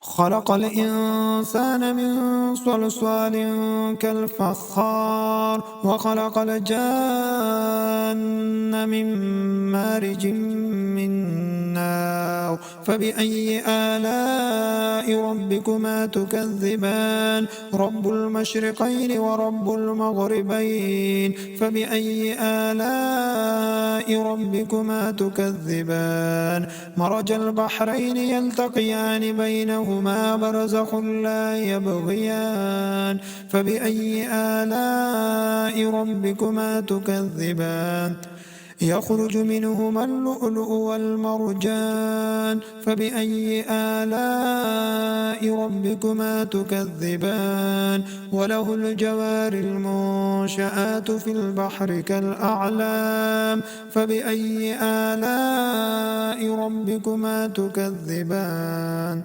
خلق الإنسان من صلصال كالفخار وخلق الجان من مارج من نار فبأي آلاء ربكما تكذبان رب المشرقين ورب المغربين فبأي آلاء ربكما تكذبان مرج البحرين يلتقيان بينهما برزخ لا يبغيان فبأي آلاء ربكما تكذبان يخرج منهما اللؤلؤ والمرجان فبأي آلاء ربكما تكذبان وله الجوار المنشآت في البحر كالأعلام فبأي آلاء ربكما تكذبان